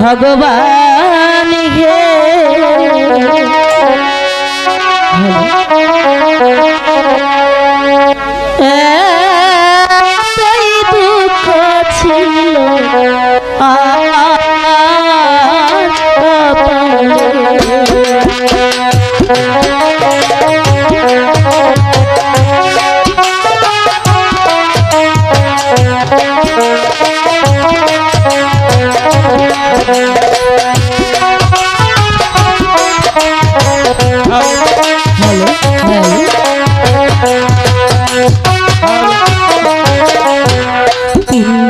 ভগবান হে এতই দুঃখ ছিল আমার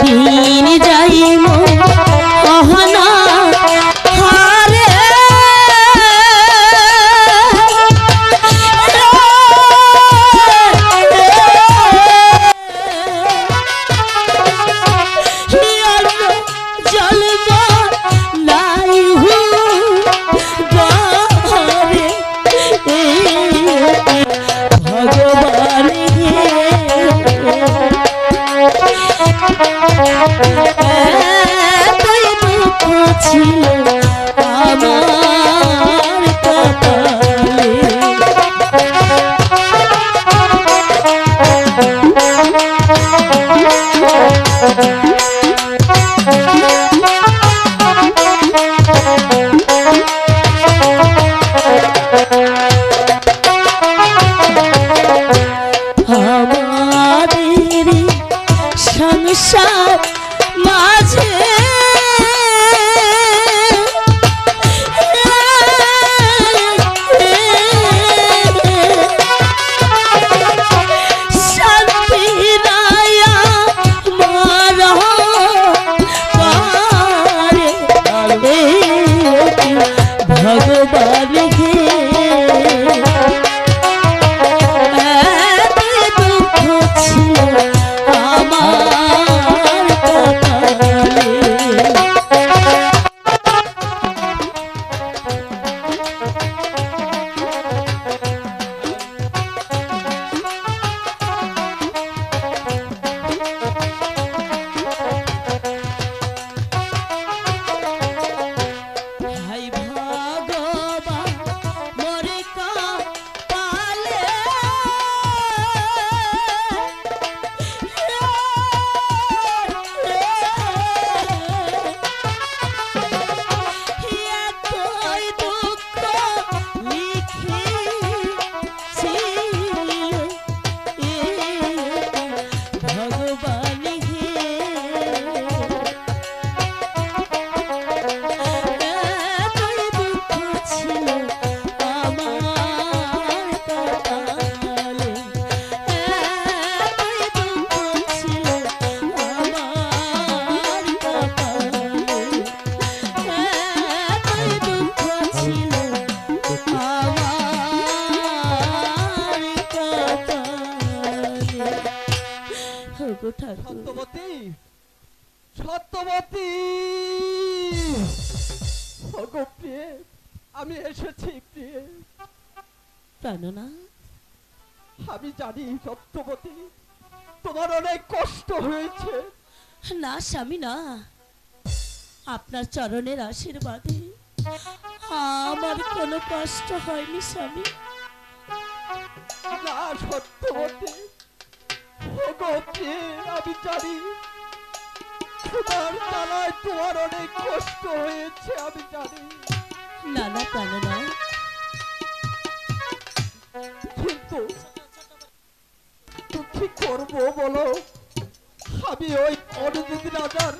দিন যাইম অহনা হারে জলব নাই ঘরে ভগবান এতই দুঃখ ছিল আমার কপালে আমাদের সংসার মাঝে শান্তি রায়া মারা পারে ভগবান হে সত্যবতী সত্যবতী ওগো প্রিয়ে আমি এসেছি প্রিয়ে প্রাণনা আমি জানি সত্যবতী তোমার অনেক কষ্ট হয়েছে না স্বামী না আপনার চরণের আশীর্বাদে আমার কোনো কষ্ট হয়নি স্বামী না সত্যবতী ওগো প্রিয়ে আমি জানি তোমার জ্বালায় তোমার অনেক কষ্ট হয়েছে আমি জানি না না প্রাণনা কিন্তু কি করবো বলো আমি ওই অনুদিত রাজার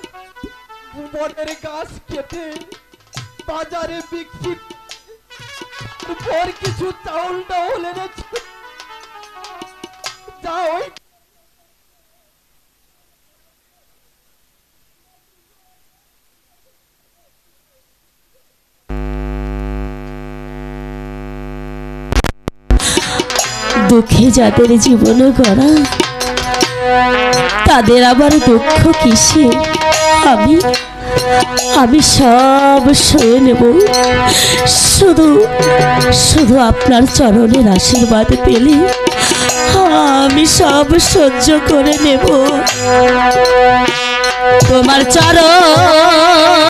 ভুবনের গাছ কেটে বাজারে বিক্রি পর কিছু চাউল ডাউল এনেছি যা ওই দুঃখে যাদের জীবন গড়া তাদের আবার দুঃখ কিসে আমি আমি সব সয়ে নেব, শুধু শুধু আপনার চরণের আশীর্বাদ পেলে আমি সব সহ্য করে নেব। তোমার চরণ